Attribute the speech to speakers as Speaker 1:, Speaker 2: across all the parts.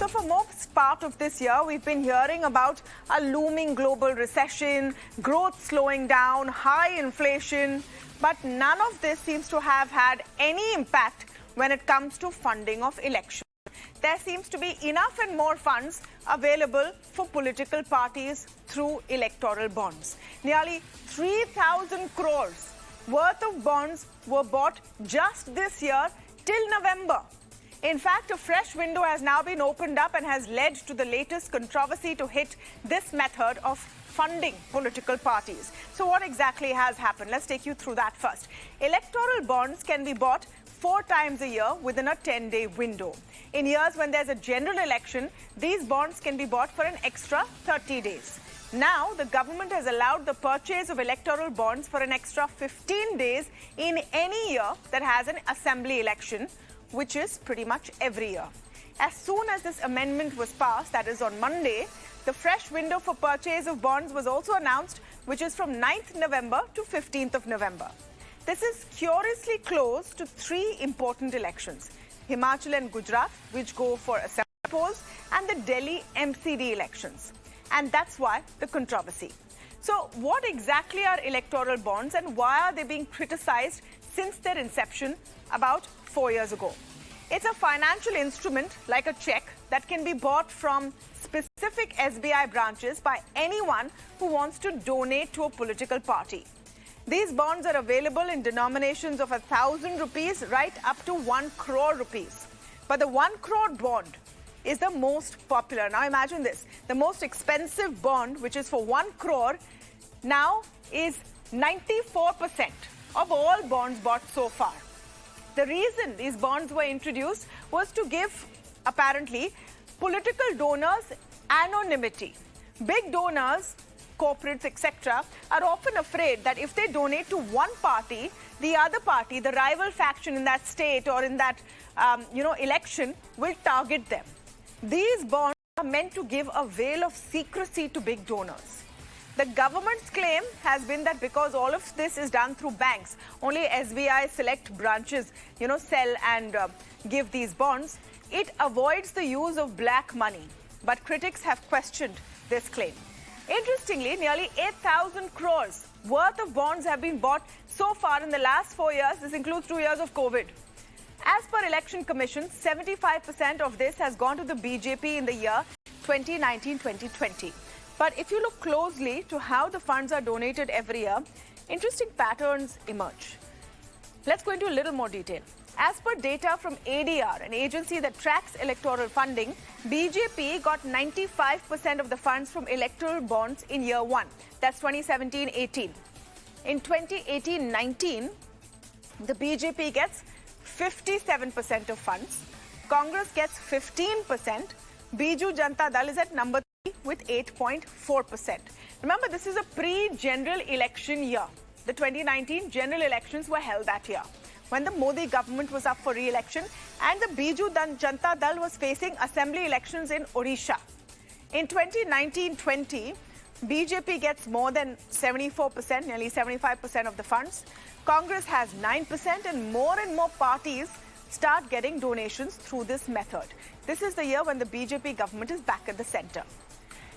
Speaker 1: So for most part of this year, we've been hearing about a looming global recession, growth slowing down, high inflation, but none of this seems to have had any impact when it comes to funding of elections. There seems to be enough and more funds available for political parties through electoral bonds. Nearly 3,000 crores worth of bonds were bought just this year till November. In fact, a fresh window has now been opened up and has led to the latest controversy to hit this method of funding political parties. So what exactly has happened? Let's take you through that first. Electoral bonds can be bought 4 times a year within a 10-day window. In years when there's a general election, these bonds can be bought for an extra 30 days. Now, the government has allowed the purchase of electoral bonds for an extra 15 days in any year that has an assembly election, which is pretty much every year. As soon as this amendment was passed, that is on Monday, the fresh window for purchase of bonds was also announced, which is from 9th November to 15th of November. This is curiously close to 3 important elections, Himachal and Gujarat, which go for assembly polls, and the Delhi MCD elections. And that's why the controversy. So what exactly are electoral bonds and why are they being criticized since their inception about 4 years ago? It's a financial instrument like a check that can be bought from specific SBI branches by anyone who wants to donate to a political party. These bonds are available in denominations of 1,000 rupees right up to 1 crore rupees. But the 1 crore bond is the most popular. Now imagine this, the most expensive bond, which is for 1 crore, now is 94% of all bonds bought so far. The reason these bonds were introduced was to give, apparently, political donors anonymity. Big donors, corporates, etc., are often afraid that if they donate to one party, the other party, the rival faction in that state or in that election, will target them. These bonds are meant to give a veil of secrecy to big donors. The government's claim has been that because all of this is done through banks, only SBI select branches, sell and give these bonds, it avoids the use of black money. But critics have questioned this claim. Interestingly, nearly 8,000 crores worth of bonds have been bought so far in the last 4 years. This includes 2 years of COVID. As per Election Commission, 75% of this has gone to the BJP in the year 2019-2020. But if you look closely to how the funds are donated every year, interesting patterns emerge. Let's go into a little more detail. As per data from ADR, an agency that tracks electoral funding, BJP got 95% of the funds from electoral bonds in year 1. That's 2017-18. In 2018-19, the BJP gets 57% of funds. Congress gets 15%. Biju Janata Dal is at number 3 with 8.4%. Remember, this is a pre-general election year. The 2019 general elections were held that year, when the Modi government was up for re-election and the Biju Janata Dal was facing assembly elections in Odisha. In 2019-20, BJP gets more than 74%, nearly 75% of the funds. Congress has 9% and more parties start getting donations through this method. This is the year when the BJP government is back at the center.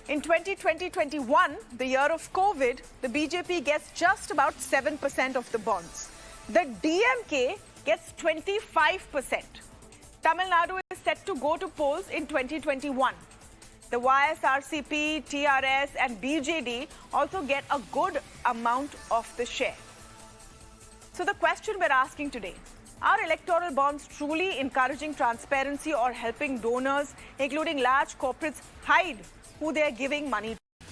Speaker 1: In 2020-21, the year of COVID, the BJP gets just about 7% of the bonds. The DMK gets 25%. Tamil Nadu is set to go to polls in 2021. The YSRCP, TRS and BJD also get a good amount of the share. So the question we're asking today, are electoral bonds truly encouraging transparency or helping donors, including large corporates, hide who they are giving money to?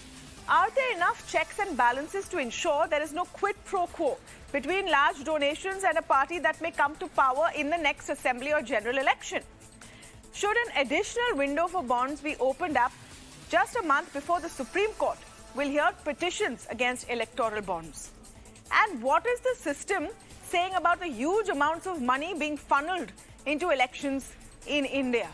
Speaker 1: Are there enough checks and balances to ensure there is no quid pro quo between large donations and a party that may come to power in the next assembly or general election? Should an additional window for bonds be opened up just a month before the Supreme Court will hear petitions against electoral bonds? And what is the system saying about the huge amounts of money being funneled into elections in India?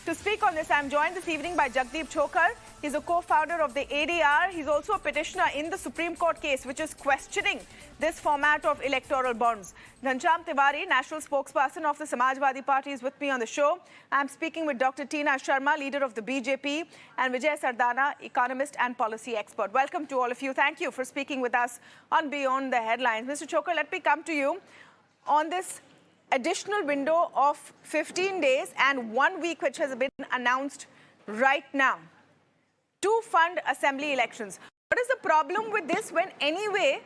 Speaker 1: To speak on this, I'm joined this evening by Jagdeep Chhokar. He's a co-founder of the ADR. He's also a petitioner in the Supreme Court case, which is questioning this format of electoral bonds. Ghanshyam Tiwari, national spokesperson of the Samajwadi Party, is with me on the show. I'm speaking with Dr. Tina Sharma, leader of the BJP, and Vijay Sardana, economist and policy expert. Welcome to all of you. Thank you for speaking with us on Beyond the Headlines. Mr. Chhokar, let me come to you on this additional window of 15 days and 1 week, which has been announced right now, to fund assembly elections. What is the problem with this when anyway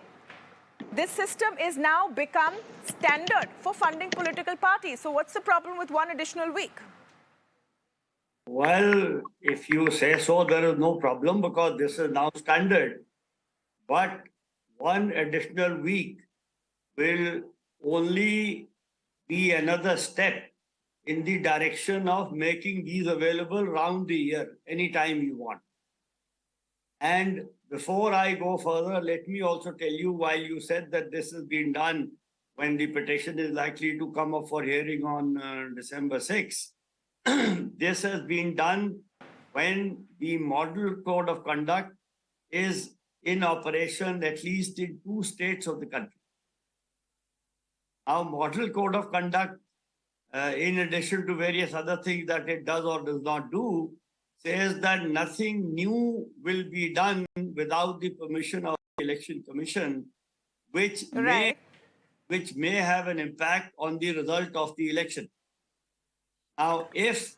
Speaker 1: this system is now become standard for funding political parties? So what's the problem with one additional week?
Speaker 2: Well, if you say so, there is no problem because this is now standard. But one additional week will only be another step in the direction of making these available round the year, anytime you want. And before I go further, let me also tell you, while you said that this has been done when the petition is likely to come up for hearing on December 6th, this has been done when the model code of conduct is in operation at least in 2 states of the country. Our model code of conduct, in addition to various other things that it does or does not do, says that nothing new will be done without the permission of the Election Commission, which may have an impact on the result of the election. Now, if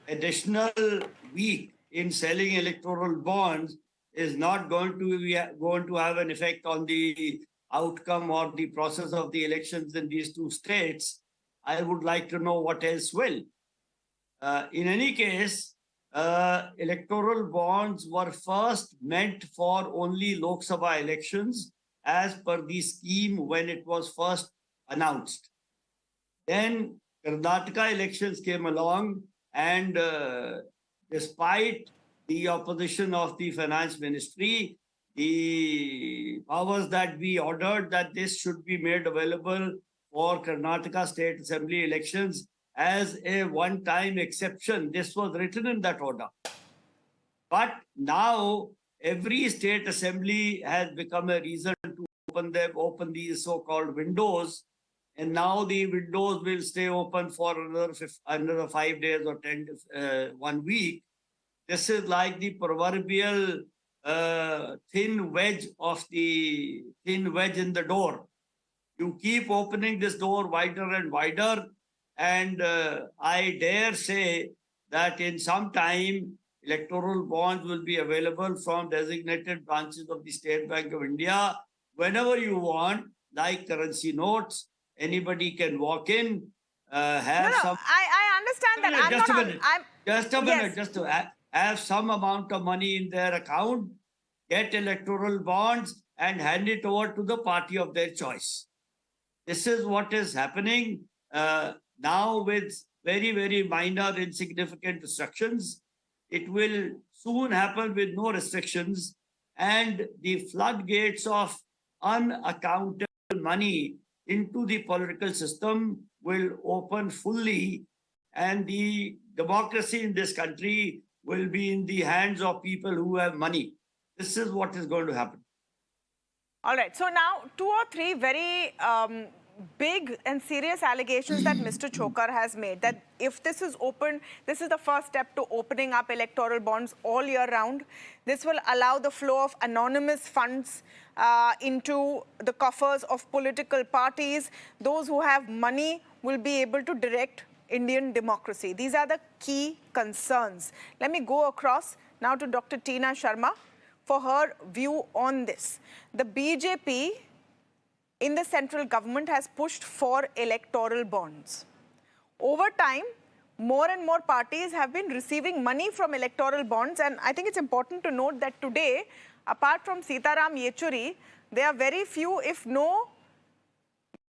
Speaker 2: additional week in selling electoral bonds is not going to have an effect on the outcome or the process of the elections in these 2 states, I would like to know what else will. In any case, electoral bonds were first meant for only Lok Sabha elections as per the scheme when it was first announced. Then Karnataka elections came along, and despite the opposition of the finance ministry, the powers that we ordered that this should be made available for Karnataka State Assembly elections as a one-time exception. This was written in that order. But now every state assembly has become a reason to open these so-called windows. And now the windows will stay open for another 5 days or 1 week. This is like the proverbial thin wedge in the door. You keep opening this door wider and wider, and I dare say that in some time electoral bonds will be available from designated branches of the State Bank of India whenever you want, like currency notes. Anybody can walk in,
Speaker 1: I understand that.
Speaker 2: Just a minute, just to have some amount of money in their account, get electoral bonds, and hand it over to the party of their choice. This is what is happening now with very, very minor, insignificant restrictions. It will soon happen with no restrictions, and the floodgates of unaccountable money into the political system will open fully, and the democracy in this country will be in the hands of people who have money. This is what is going to happen.
Speaker 1: All right. So now 2 or 3 very big and serious allegations that Mr. Chhokar has made, that if this is open, this is the first step to opening up electoral bonds all year round. This will allow the flow of anonymous funds into the coffers of political parties. Those who have money will be able to direct Indian democracy. These are the key concerns. Let me go across now to Dr. Tina Sharma for her view on this. The BJP in the central government has pushed for electoral bonds. Over time, more and more parties have been receiving money from electoral bonds, and I think it's important to note that today, apart from Sitaram Yechuri, there are very few, if no,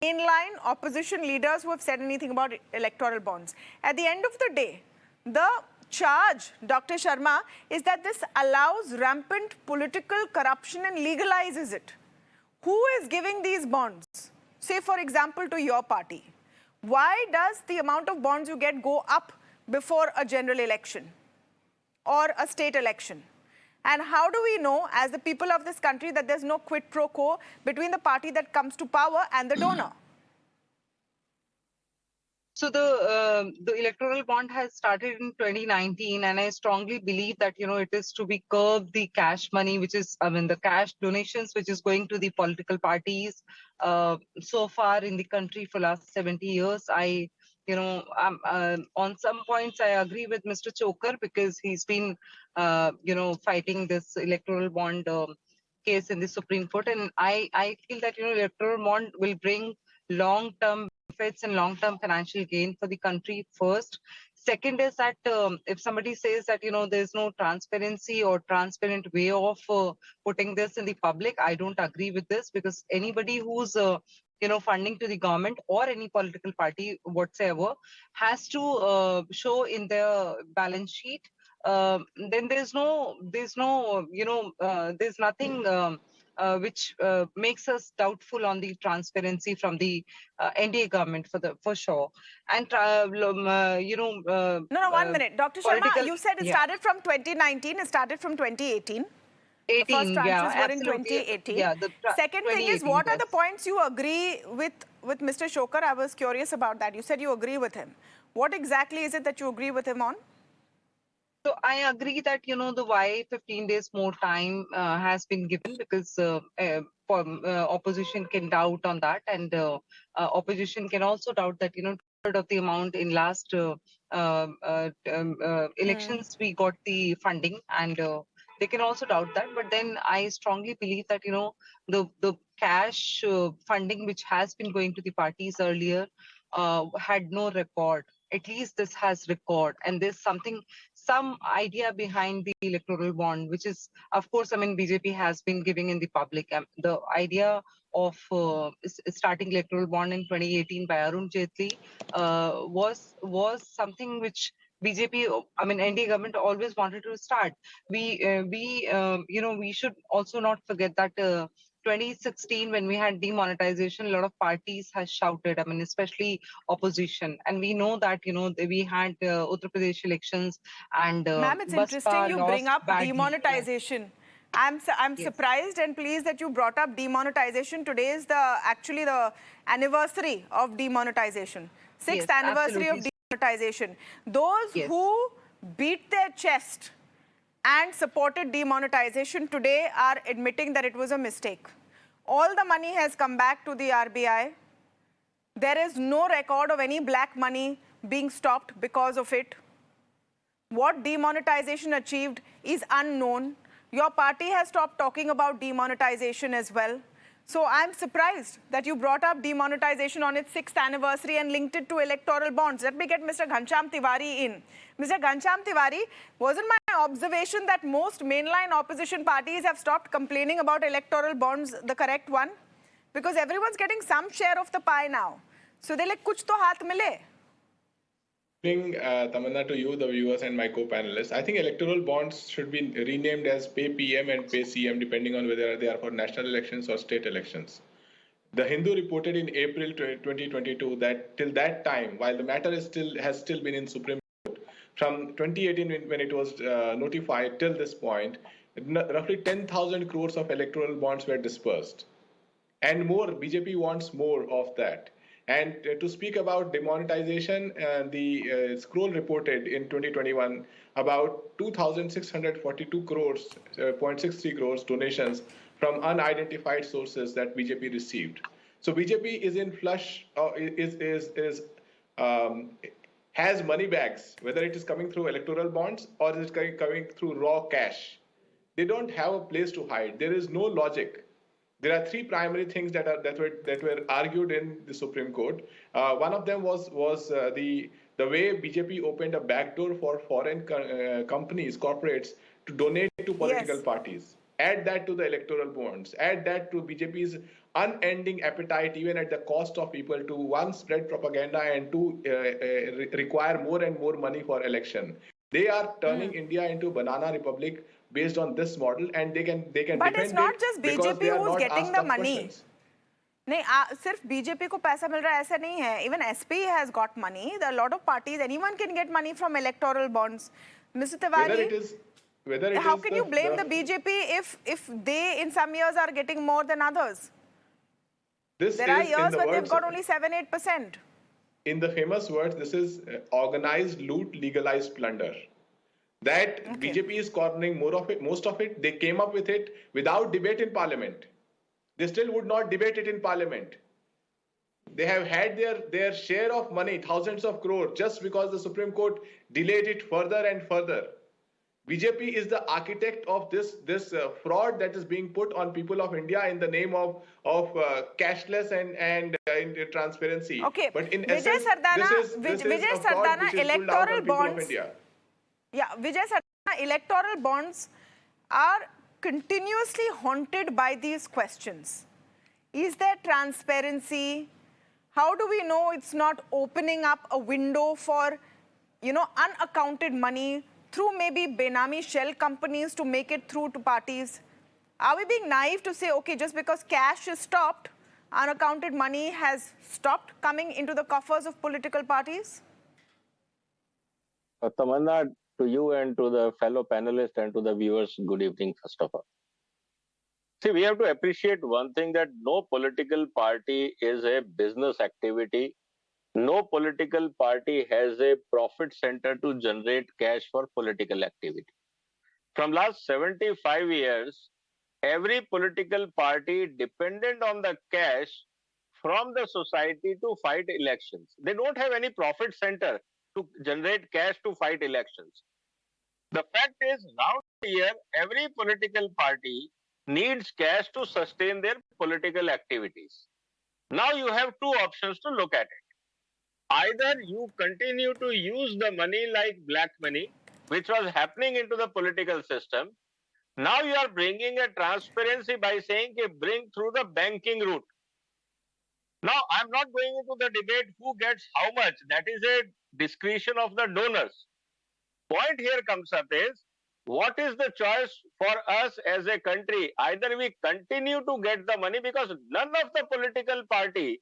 Speaker 1: mainline opposition leaders who have said anything about electoral bonds. At the end of the day, the charge, Dr. Sharma, is that this allows rampant political corruption and legalizes it. Who is giving these bonds? Say, for example, to your party. Why does the amount of bonds you get go up before a general election or a state election? And how do we know, as the people of this country, that there's no quid pro quo between the party that comes to power and the donor?
Speaker 3: So the electoral bond has started in 2019, and I strongly believe that it is to be curb the cash money, which is the cash donations, which is going to the political parties. So far in the country for last 70 years, on some points I agree with Mr. Chhokar, because he's been fighting this electoral bond case in the Supreme Court, and I feel that electoral bond will bring long-term benefits and long-term financial gain for the country first. Second is that if somebody says that there's no transparency or transparent way of putting this in the public, I don't agree with this, because anybody who's funding to the government or any political party whatsoever has to show in their balance sheet. Then there's nothing which makes us doubtful on the transparency from the NDA government for sure. And
Speaker 1: No, 1 minute. Dr. Sharma, you said it started from 2019, it started from 2018. The first tranches were in 2018.
Speaker 3: Yeah,
Speaker 1: Second thing is, what are the points you agree with Mr. Chhokar? I was curious about that. You said you agree with him. What exactly is it that you agree with him on?
Speaker 3: So I agree that, the why 15 days more time has been given, because opposition can doubt on that, and opposition can also doubt that, third of the amount in last elections we got the funding, and they can also doubt that. But then I strongly believe that, the cash funding which has been going to the parties earlier had no record. At least this has record, and there's some idea behind the electoral bond, which is, of course, BJP has been giving in the public. The idea of starting electoral bond in 2018 by Arun Jaitley was something which BJP, NDA government always wanted to start. We should also not forget that 2016, when we had demonetization, a lot of parties has shouted, especially opposition. And we know that, we had Uttar Pradesh elections, and
Speaker 1: Ma'am, it's interesting you bring up demonetization. I'm surprised and pleased that you brought up demonetization. Today is actually the anniversary of demonetization. Sixth anniversary of demonetization. Those who beat their chest and supported demonetization today are admitting that it was a mistake. All the money has come back to the RBI. There is no record of any black money being stopped because of it. What demonetization achieved is unknown. Your party has stopped talking about demonetization as well. So I'm surprised that you brought up demonetization on its 6th anniversary and linked it to electoral bonds. Let me get Mr. Ghanshyam Tiwari in. Mr. Ghanshyam Tiwari, wasn't my observation that most mainline opposition parties have stopped complaining about electoral bonds the correct one? Because everyone's getting some share of the pie now. So they're like, kuch to haath mile.
Speaker 4: Tamanna, to you, the viewers, and my co-panelists, I think electoral bonds should be renamed as Pay PM and Pay CM, depending on whether they are for national elections or state elections. The Hindu reported in April 2022 that till that time, while the matter has still been in Supreme Court, from 2018 when it was notified till this point, roughly 10,000 crores of electoral bonds were dispersed. And more, BJP wants more of that. And to speak about demonetization, the Scroll reported in 2021 about 2,642 crores, 0.63 crores donations from unidentified sources that BJP received. So BJP is in flush, has money bags, whether it is coming through electoral bonds or is it coming through raw cash. They don't have a place to hide. There is no logic. There are three primary things that were argued in the Supreme Court. One of them was the way BJP opened a backdoor for foreign companies, corporates, to donate to political parties. Add that to the electoral bonds. Add that to BJP's unending appetite, even at the cost of people, to one, spread propaganda, and two, require more and more money for election. They are turning India into a banana republic based on this model, and they can
Speaker 1: but it's not just BJP who's getting the money.
Speaker 4: Questions.
Speaker 1: नहीं सिर्फ BJP को पैसा मिल रहा है ऐसा नहीं है. Even SP has got money. There are a lot of parties. Anyone can get money from electoral bonds. Mr. Tiwari, how can you blame the BJP if they in some years are getting more than others? There are years when they've got only 7-8%.
Speaker 4: In the famous words, this is organized loot, legalized plunder. That BJP is cornering most of it. They came up with it without debate in parliament. They still would not debate it in parliament. They have had their share of money, thousands of crores, just because the Supreme Court delayed it further and further. BJP is the architect of this fraud that is being put on people of India in the name of cashless and transparency.
Speaker 1: Okay,
Speaker 4: but in
Speaker 1: Vijay
Speaker 4: essence,
Speaker 1: Sardana,
Speaker 4: this is a fraud which is pulled out on people of India.
Speaker 1: Yeah, Vijay Sardana, electoral bonds are continuously haunted by these questions. Is there transparency? How do we know it's not opening up a window for, unaccounted money through maybe Benami shell companies to make it through to parties? Are we being naive to say, okay, just because cash is stopped, unaccounted money has stopped coming into the coffers of political parties?
Speaker 5: Tamanna, to you and to the fellow panelists and to the viewers, good evening, first of all. See, we have to appreciate one thing, that no political party is a business activity. No political party has a profit center to generate cash for political activity. From last 75 years, every political party dependent on the cash from the society to fight elections. They don't have any profit center to generate cash to fight elections. The fact is, now here, every political party needs cash to sustain their political activities. Now you have two options to look at it. Either you continue to use the money like black money, which was happening into the political system. Now you are bringing a transparency by saying, bring through the banking route. Now, I'm not going into the debate who gets how much. That is a discretion of the donors. Point here comes up is, what is the choice for us as a country? Either we continue to get the money, because none of the political party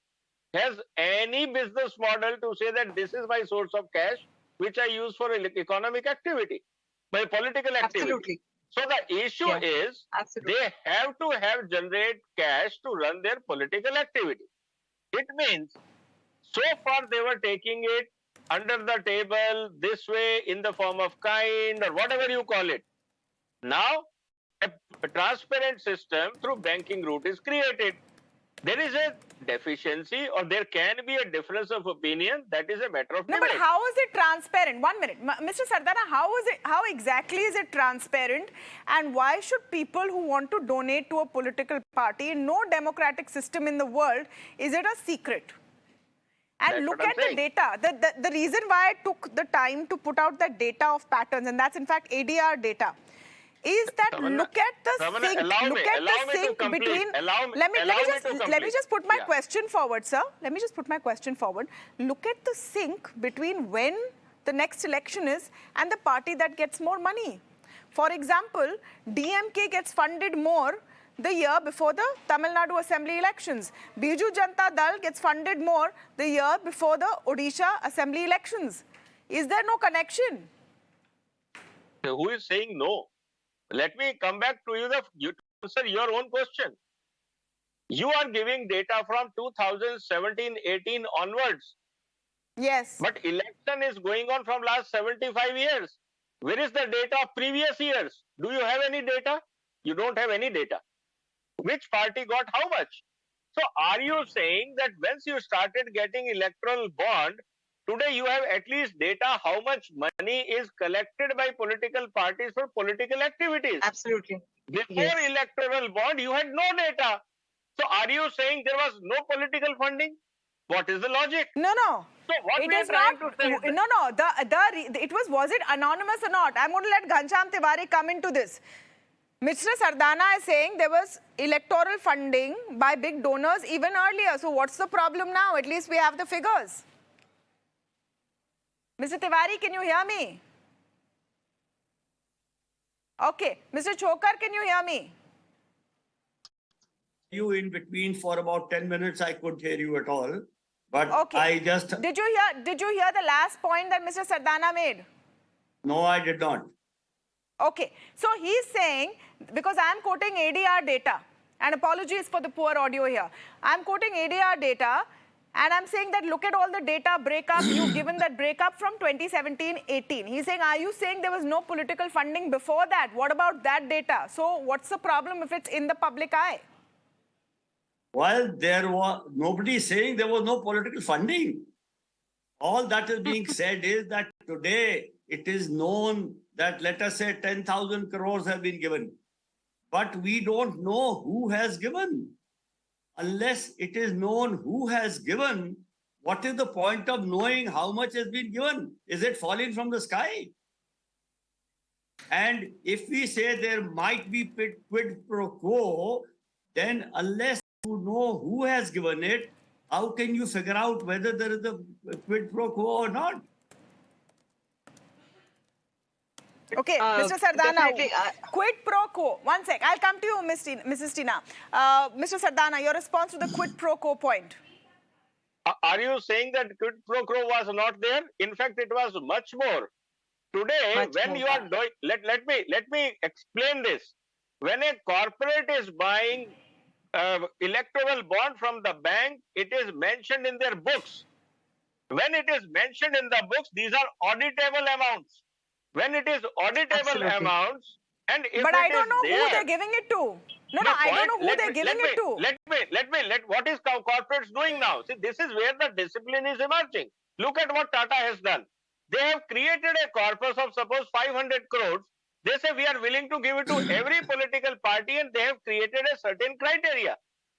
Speaker 5: has any business model to say that this is my source of cash, which I use for economic activity, my political activity.
Speaker 3: Absolutely.
Speaker 5: So the issue is, they have to generate cash to run their political activity. It means, so far they were taking it under the table, this way, in the form of kind, or whatever you call it. Now, a transparent system through banking route is created. There is a deficiency, or there can be a difference of opinion. That is a matter of debate.
Speaker 1: No, but how is it transparent? 1 minute. Mr. Sardana, how exactly is it transparent? And why should people who want to donate to a political party, in no democratic system in the world, is it a secret? And look at the data. The reason why I took the time to put out that data of patterns, and that's in fact ADR data, is that look at the sync. Look at the sync between. Let me just put my question forward, sir. Let me just put my question forward. Look at the sync between when the next election is and the party that gets more money. For example, DMK gets funded more the year before the Tamil Nadu Assembly elections. Biju Janata Dal gets funded more the year before the Odisha Assembly elections. Is there no connection?
Speaker 5: Who is saying no? Let me come back to you to answer your own question. You are giving data from 2017-18 onwards.
Speaker 1: Yes.
Speaker 5: But election is going on from last 75 years. Where is the data of previous years? Do you have any data? You don't have any data. Which party got how much? So are you saying that once you started getting electoral bond, today you have at least data how much money is collected by political parties for political activities?
Speaker 3: Absolutely.
Speaker 5: Before electoral bond, you had no data. So are you saying there was no political funding? What is the logic?
Speaker 1: No.
Speaker 5: So what
Speaker 1: it
Speaker 5: we are
Speaker 1: is
Speaker 5: trying
Speaker 1: not.
Speaker 5: to say is
Speaker 1: No. Was it anonymous or not? I'm going to let Ghanshyam Tiwari come into this. Mr. Sardana is saying there was electoral funding by big donors even earlier. So what's the problem now? At least we have the figures. Mr. Tiwari, can you hear me? Okay. Mr. Chhokar, can you hear me?
Speaker 2: you in between for about 10 minutes. I couldn't hear you at all. But
Speaker 1: Okay.
Speaker 2: I just...
Speaker 1: Did you hear the last point that Mr. Sardana made?
Speaker 2: No, I did not.
Speaker 1: Okay. So he's saying, because I'm quoting ADR data, and apologies for the poor audio here. I'm quoting ADR data, and I'm saying that look at all the data breakup. You've given that breakup from 2017-18. He's saying, are you saying there was no political funding before that? What about that data? So what's the problem if it's in the public eye?
Speaker 2: Well, there was nobody saying there was no political funding. All that is being said is that today it is known that, let us say, 10,000 crores have been given. But we don't know who has given. Unless it is known who has given, what is the point of knowing how much has been given? Is it falling from the sky? And if we say there might be quid pro quo, then unless you know who has given it, how can you figure out whether there is a quid pro quo or not?
Speaker 1: Okay, Mr. Sardana, quid pro quo. One sec, I'll come to you, Mrs. Tina. Mr. Sardana, your response to the quid pro quo point.
Speaker 5: Are you saying that quid pro quo was not there? In fact, it was much more. Today, when you are doing, let me explain this. When a corporate is buying electoral bond from the bank, it is mentioned in their books. When it is mentioned in the books, these are auditable amounts. When it is auditable amounts, and if
Speaker 1: but I don't know
Speaker 5: there,
Speaker 1: who they're giving it to. No, I don't know who they're giving it to.
Speaker 5: What is corporates doing now? See, this is where the discipline is emerging. Look at what Tata has done. They have created a corpus of suppose 500 crores. They say we are willing to give it to every political party, and they have created a certain criteria.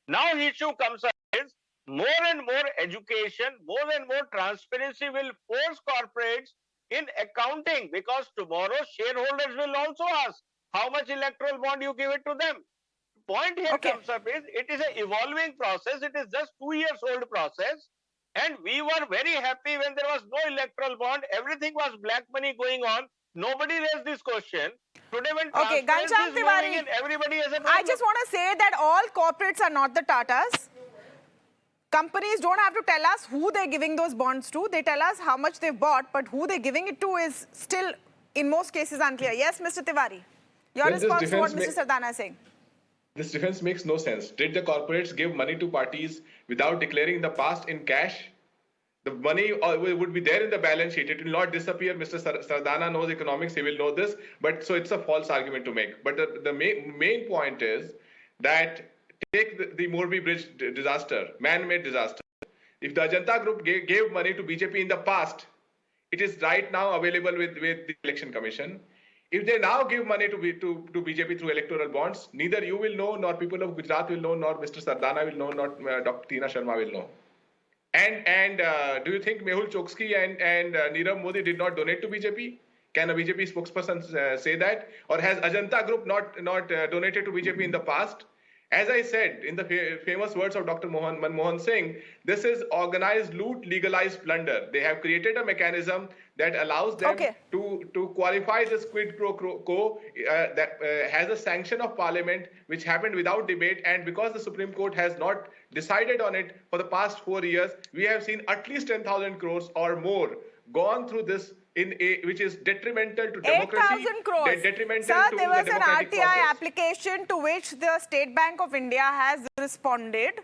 Speaker 5: Now issue comes up is more and more education, more and more transparency will force corporates in accounting, because tomorrow shareholders will also ask how much electoral bond you give it to them. Point here comes up is it is an evolving process. It is just 2 years old process, and we were very happy when there was no electoral bond. Everything was black money going on. Nobody raised this question. Today, when transparency is moving in, everybody has a problem.
Speaker 1: I just want to say that all corporates are not the Tatas. Companies don't have to tell us who they're giving those bonds to. They tell us how much they've bought, but who they're giving it to is still, in most cases, unclear. Yes, Mr. Tiwari, your response to what Mr. Sardana is saying.
Speaker 4: This difference makes no sense. Did the corporates give money to parties without declaring the past in cash? The money would be there in the balance sheet. It will not disappear. Mr. Sardana knows economics. He will know this. But so it's a false argument to make. But the main point is that take the Morbi Bridge disaster, man-made disaster. If the Ajanta Group gave money to BJP in the past, it is right now available with the Election Commission. If they now give money to BJP through electoral bonds, neither you will know, nor people of Gujarat will know, nor Mr. Sardana will know, nor Dr. Tina Sharma will know. And do you think Mehul Choksky and Nirav Modi did not donate to BJP? Can a BJP spokesperson say that? Or has Ajanta Group not donated to BJP in the past? As I said, in the famous words of Dr. Manmohan Singh, this is organized loot, legalized plunder. They have created a mechanism that allows them to qualify this quid pro quo that has a sanction of parliament, which happened without debate. And because the Supreme Court has not decided on it for the past 4 years, we have seen at least 10,000 crores or more gone through this which is detrimental to democracy.
Speaker 1: 8,000 crores.
Speaker 4: Detrimental
Speaker 1: Sir,
Speaker 4: to
Speaker 1: there was
Speaker 4: the
Speaker 1: an
Speaker 4: democratic
Speaker 1: RTI
Speaker 4: process.
Speaker 1: application to which the State Bank of India has responded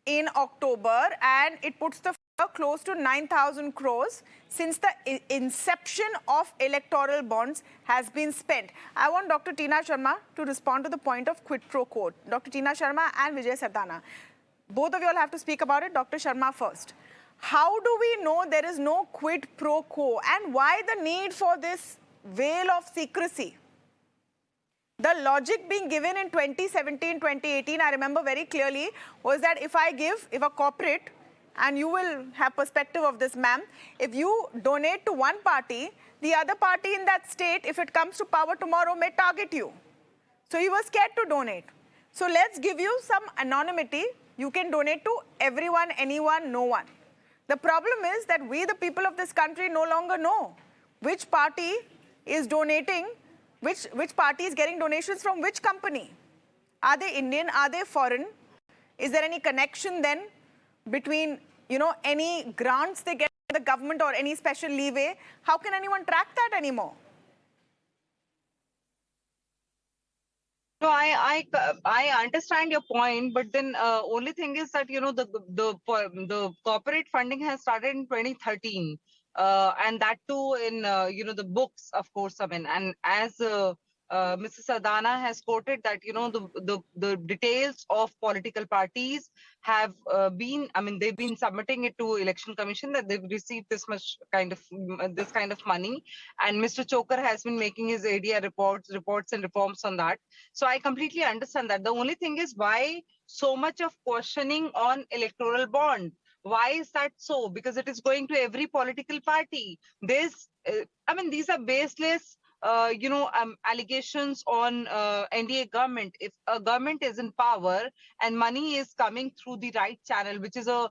Speaker 1: in October, and it puts the figure close to 9,000 crores since the inception of electoral bonds has been spent. I want Dr. Tina Sharma to respond to the point of quid pro quo. Dr. Tina Sharma and Vijay Sardana. Both of you all have to speak about it. Dr. Sharma first. How do we know there is no quid pro quo, and why the need for this veil of secrecy? The logic being given in 2017, 2018, I remember very clearly, was that if a corporate, and you will have perspective of this, ma'am, if you donate to one party, the other party in that state, if it comes to power tomorrow, may target you. So you were scared to donate. So let's give you some anonymity. You can donate to everyone, anyone, no one. The problem is that we, the people of this country, no longer know which party is donating, which party is getting donations from which company. Are they Indian? Are they foreign? Is there any connection then between, any grants they get from the government or any special leeway? How can anyone track that anymore?
Speaker 3: No, I understand your point, but then only thing is that the corporate funding has started in 2013, and that too in the books, of course. I mean, and as Mrs. Sardana has quoted that the details of political parties have been, I mean, they've been submitting it to Election Commission that they've received this kind of money, and Mr. Chhokar has been making his ADR reports and reforms on that. So I completely understand that. The only thing is why so much of questioning on electoral bond? Why is that so? Because it is going to every political party. These are baseless, allegations on NDA government. If a government is in power and money is coming through the right channel, which is a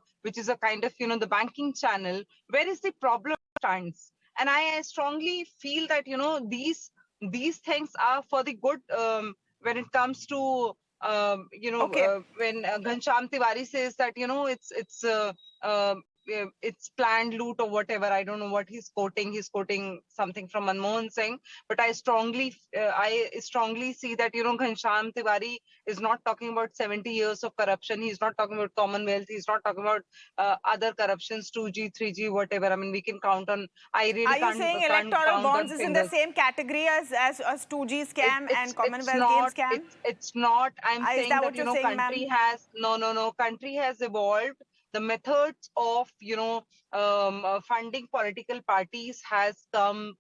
Speaker 3: kind of the banking channel, where is the problem stands? And I strongly feel that these things are for the good. When it comes to when Ghanshyam Tiwari says that it's planned loot or whatever. I don't know what he's quoting. He's quoting something from Manmohan Singh. But I strongly see that Ghanshyam Tiwari is not talking about 70 years of corruption. He's not talking about Commonwealth. He's not talking about other corruptions, 2G, 3G, whatever. I mean, we can count on. I really
Speaker 1: Are
Speaker 3: can't.
Speaker 1: you saying
Speaker 3: Can't
Speaker 1: electoral
Speaker 3: count
Speaker 1: bonds
Speaker 3: on
Speaker 1: is in the
Speaker 3: fingers.
Speaker 1: same category as 2G scam and Commonwealth Games scam?
Speaker 3: It's not. I'm
Speaker 1: Is
Speaker 3: saying
Speaker 1: that
Speaker 3: that
Speaker 1: what you're saying,
Speaker 3: country
Speaker 1: ma'am?
Speaker 3: has country has evolved. The methods of funding political parties has come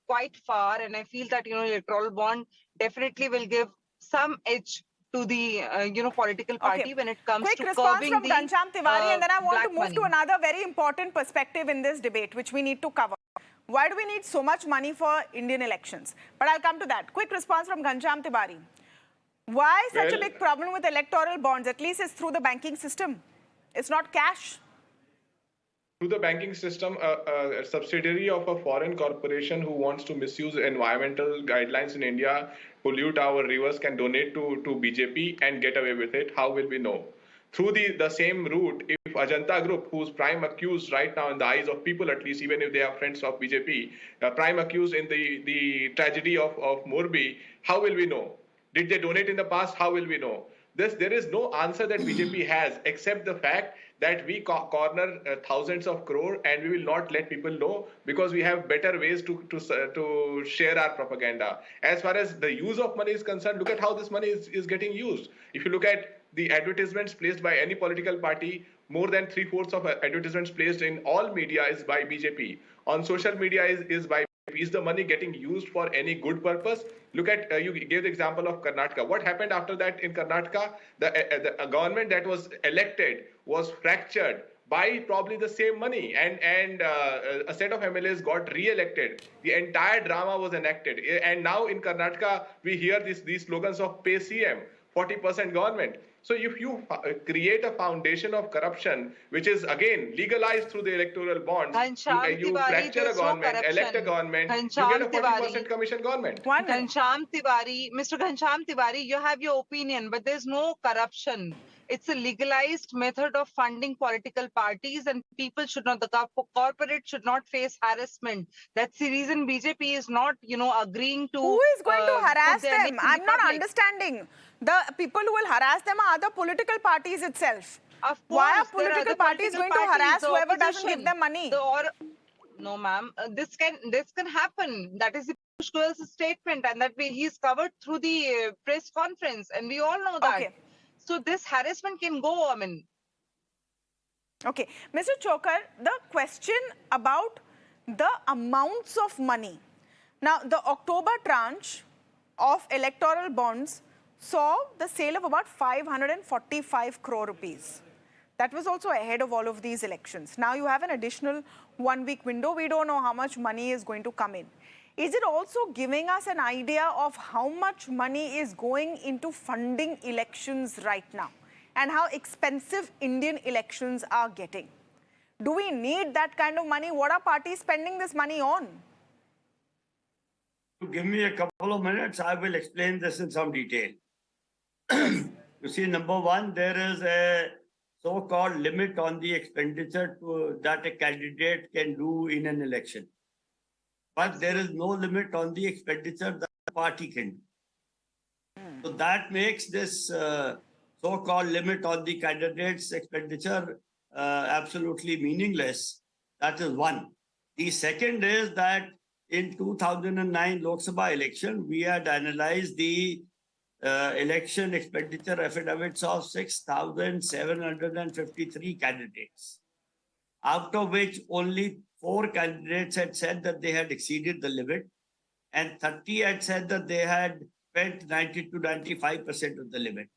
Speaker 3: quite far, and I feel that electoral bond definitely will give some edge to the political party when it comes
Speaker 1: Quick
Speaker 3: to
Speaker 1: response
Speaker 3: curbing
Speaker 1: from
Speaker 3: the
Speaker 1: Ghanshyam Tiwari, and then I want to
Speaker 3: black
Speaker 1: move to
Speaker 3: money.
Speaker 1: another very important perspective in this debate, which we need to cover. Why do we need so much money for Indian elections? But I'll come to that. Quick response from Ghanshyam Tiwari. Why such a big problem with electoral bonds? At least it's through the banking system. It's not cash.
Speaker 4: Through the banking system, a subsidiary of a foreign corporation who wants to misuse environmental guidelines in India, pollute our rivers, can donate to BJP and get away with it. How will we know? Through the same route, if Ajanta Group, who's prime accused right now in the eyes of people, at least, even if they are friends of BJP, prime accused in the tragedy of Morbi, how will we know? Did they donate in the past? How will we know? There is no answer that BJP has except the fact that we corner thousands of crore and we will not let people know because we have better ways to share our propaganda. As far as the use of money is concerned, look at how this money is getting used. If you look at the advertisements placed by any political party, more than 3/4 of advertisements placed in all media is by BJP. On social media is by BJP. Is the money getting used for any good purpose? Look at, you gave the example of Karnataka. What happened after that in Karnataka? The government that was elected was fractured by probably the same money, and a set of MLAs got re-elected. The entire drama was enacted, and now in Karnataka we hear these slogans of "Pay CM," 40% government. So if you create a foundation of corruption, which is again legalized through the electoral bonds, you fracture a government, elect a government, you get a 40% commission government.
Speaker 3: Ghanshyam Tiwari, Mr. Ghanshyam Tiwari, you have your opinion, but there's no corruption. It's a legalized method of funding political parties, and people should not, the corporate should not face harassment. That's the reason BJP is not, agreeing to.
Speaker 1: Who is going to harass them? I'm not understanding. The people who will harass them are other political parties itself.
Speaker 3: Of course,
Speaker 1: why are political parties going to harass whoever doesn't give them money?
Speaker 3: No, ma'am. This can happen. That is the Piyush Goyal's statement, and that he's covered through the press conference, and we all know that.
Speaker 1: Okay.
Speaker 3: So this harassment can go. I mean.
Speaker 1: Okay, Mr. Chhokar, the question about the amounts of money. Now, the October tranche of electoral bonds saw the sale of about 545 crore rupees. That was also ahead of all of these elections. Now you have an additional 1-week window. We don't know how much money is going to come in. Is it also giving us an idea of how much money is going into funding elections right now and how expensive Indian elections are getting? Do we need that kind of money? What are parties spending this money on?
Speaker 2: Give me a couple of minutes. I will explain this in some detail. You see, number one, there is a so-called limit on the expenditure that a candidate can do in an election. But there is no limit on the expenditure that the party can do. So that makes this so-called limit on the candidate's expenditure absolutely meaningless. That is one. The second is that in 2009 Lok Sabha election, we had analyzed the election expenditure affidavits of 6,753 candidates, out of which only 4 candidates had said that they had exceeded the limit, and 30 had said that they had spent 90 to 95% of the limit.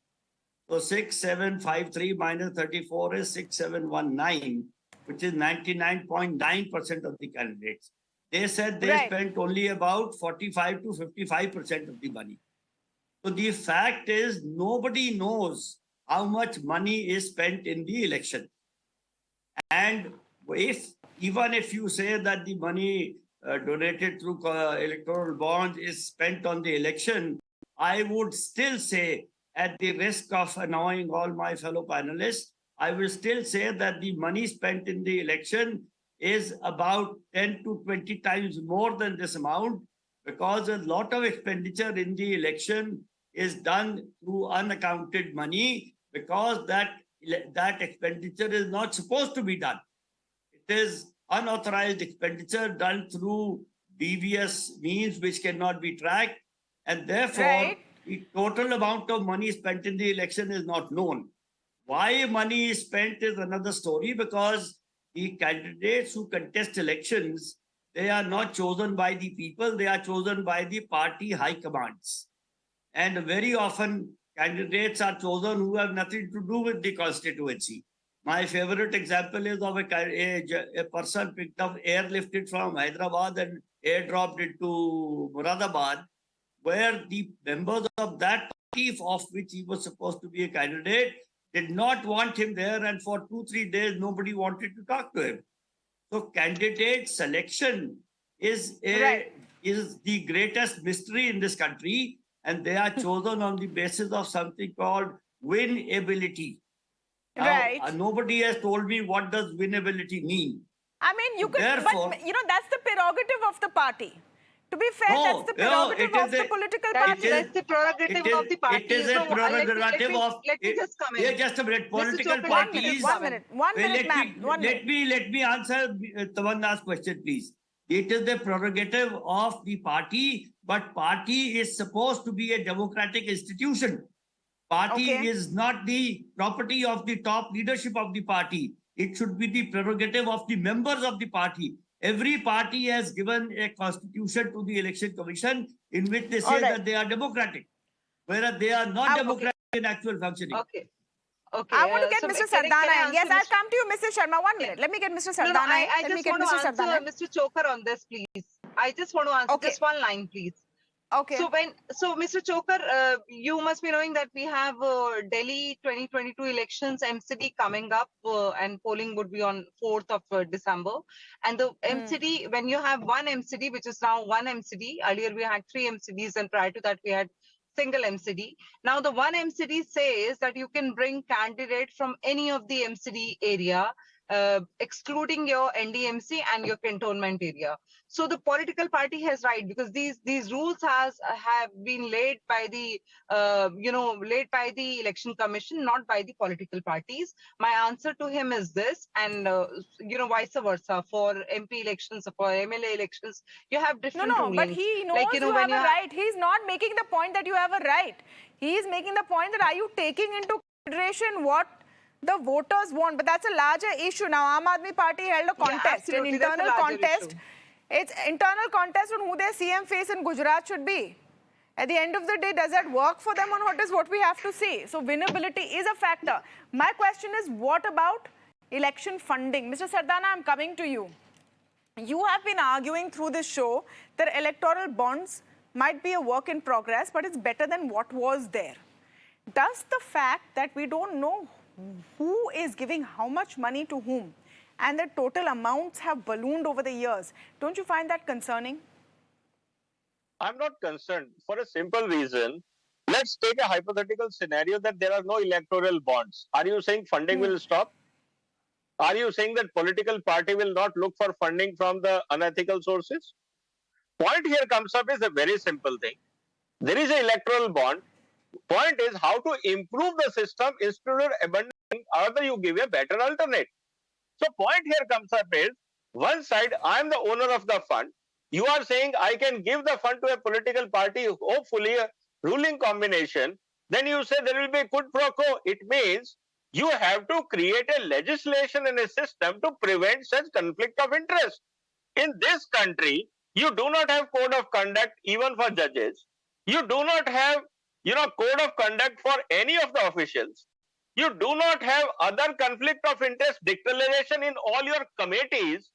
Speaker 2: So 6,753 minus 34 is 6,719, which is 99.9% of the candidates. They said they spent only about 45 to 55% of the money. So the fact is, nobody knows how much money is spent in the election. And even if you say that the money donated through electoral bonds is spent on the election, I would still say, at the risk of annoying all my fellow panelists, I will still say that the money spent in the election is about 10 to 20 times more than this amount, because a lot of expenditure in the election is done through unaccounted money, because that expenditure is not supposed to be done. It is unauthorized expenditure done through devious means which cannot be tracked, and therefore the total amount of money spent in the election is not known. Why money is spent is another story, because the candidates who contest elections, they are not chosen by the people, they are chosen by the party high commands. And very often candidates are chosen who have nothing to do with the constituency. My favorite example is of a person picked up, airlifted from Hyderabad and airdropped into Muradabad, where the members of that party of which he was supposed to be a candidate did not want him there, and for 2-3 days nobody wanted to talk to him. So candidate selection is the greatest mystery in this country, and they are chosen on the basis of something called winnability. Now, nobody has told me what does winnability mean.
Speaker 1: I mean, you could, but you know, that's the prerogative of the party. To be fair, that's the prerogative of the political party.
Speaker 3: That's the prerogative of the party.
Speaker 2: It is a prerogative of.
Speaker 3: Let me just come in.
Speaker 2: Just a minute. Political parties.
Speaker 1: One minute, ma'am.
Speaker 2: Let me answer Tamanna's question, please. It is the prerogative of the party, but party is supposed to be a democratic institution. Party is not the property of the top leadership of the party. It should be the prerogative of the members of the party. Every party has given a constitution to the Election Commission in which they say that they are democratic, whereas they are not democratic in actual functioning.
Speaker 3: Okay.
Speaker 1: I want to get Mr. Sardana in. Yes, I'll come to you, Mr. Sharma. 1 minute. Let me get Mr. Sardana.
Speaker 3: I just want to answer Mr. Chhokar on this, please. I just want to answer just one line, please.
Speaker 1: Okay.
Speaker 3: So Mr. Chhokar, you must be knowing that we have Delhi 2022 elections MCD coming up, and polling would be on 4th of December. And the MCD, when you have one MCD, which is now one MCD, earlier we had 3 MCDs, and prior to that we had single MCD. Now the one MCD says that you can bring candidate from any of the MCD area, excluding your NDMC and your cantonment area. So the political party has right, because these rules have been laid by the laid by the Election Commission, not by the political parties. My answer to him is this, and vice versa for MP elections, for MLA elections, you have different rulings.
Speaker 1: But he knows you have a right. He's not making the point that you have a right. He is making the point that are you taking into consideration what the voters want? But that's a larger issue. Now, Aam Aadmi Party held a contest, an internal contest.
Speaker 3: Issue.
Speaker 1: It's internal contest on who their CM face in Gujarat should be. At the end of the day, does that work for them or not is what we have to see. So winnability is a factor. My question is, what about election funding? Mr. Sardana, I'm coming to you. You have been arguing through this show that electoral bonds might be a work in progress, but it's better than what was there. Does the fact that we don't know who is giving how much money to whom, and the total amounts have ballooned over the years, don't you find that concerning?
Speaker 5: I'm not concerned for a simple reason Let's take a hypothetical scenario that there are no electoral bonds. Are you saying funding will stop? Are you saying that political party will not look for funding from the unethical sources? Point here comes up is a very simple thing. There is an electoral bond. Point is how to improve the system instead of abandoning, either you give a better alternate. So point here comes up is, one side, I am the owner of the fund. You are saying I can give the fund to a political party, hopefully a ruling combination. Then you say there will be quid pro quo. It means you have to create a legislation and a system to prevent such conflict of interest. In this country, you do not have code of conduct even for judges. You do not have, code of conduct for any of the officials. You do not have other conflict of interest declaration in all your committees.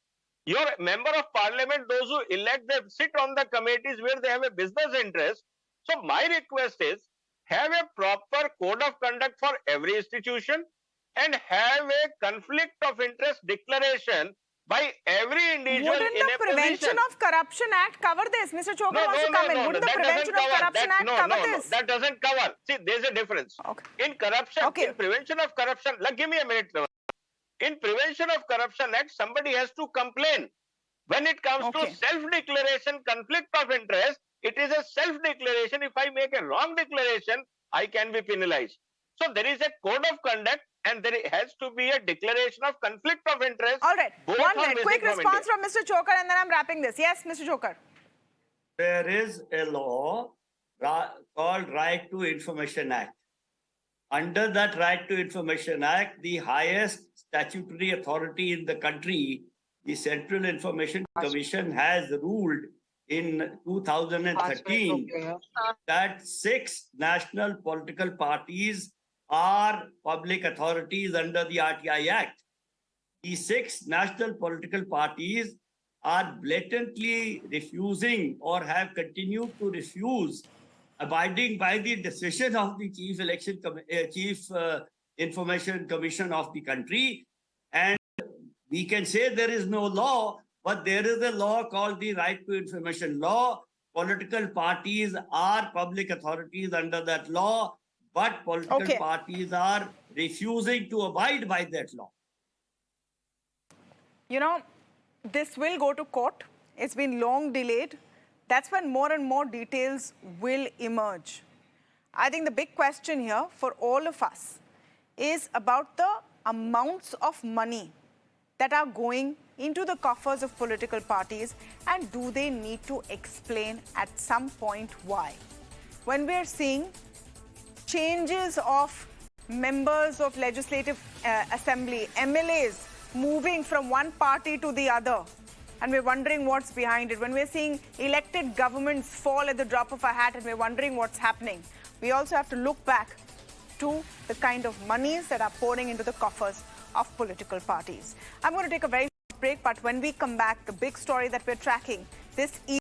Speaker 5: Your member of parliament, those who elect, they sit on the committees where they have a business interest. So my request is, have a proper code of conduct for every institution and have a conflict of interest declaration by every individual.
Speaker 1: Wouldn't
Speaker 5: in
Speaker 1: the
Speaker 5: a
Speaker 1: Prevention
Speaker 5: position.
Speaker 1: of Corruption Act cover this? Mr. Chhokar wants to come in. Wouldn't the Prevention of Corruption Act cover this?
Speaker 5: That doesn't cover. See, there's a difference.
Speaker 1: Okay.
Speaker 5: In corruption, in Prevention of Corruption, give me a minute. In Prevention of Corruption Act, somebody has to complain. When it comes to self-declaration, conflict of interest, it is a self-declaration. If I make a wrong declaration, I can be penalized. So there is a code of conduct and there has to be a declaration of conflict of interest.
Speaker 1: All right. 1 minute. Quick response from Mr. Chhokar and then I'm wrapping this. Yes, Mr. Chhokar.
Speaker 2: There is a law called Right to Information Act. Under that Right to Information Act, the highest statutory authority in the country, the Central Information Commission, has ruled in 2013 that 6 national political parties are public authorities under the RTI Act. The 6 national political parties are blatantly refusing or have continued to refuse abiding by the decision of the Chief Information Commission of the country. And we can say there is no law, but there is a law called the Right to Information Law. Political parties are public authorities under that law, but political parties are refusing to abide by that law.
Speaker 1: You know, this will go to court. It's been long delayed. That's when more and more details will emerge. I think the big question here for all of us is about the amounts of money that are going into the coffers of political parties, and do they need to explain at some point why? When we're seeing changes of members of Legislative Assembly, MLAs, moving from one party to the other, and we're wondering what's behind it. When we're seeing elected governments fall at the drop of a hat and we're wondering what's happening, we also have to look back to the kind of monies that are pouring into the coffers of political parties. I'm going to take a very short break, but when we come back, the big story that we're tracking this evening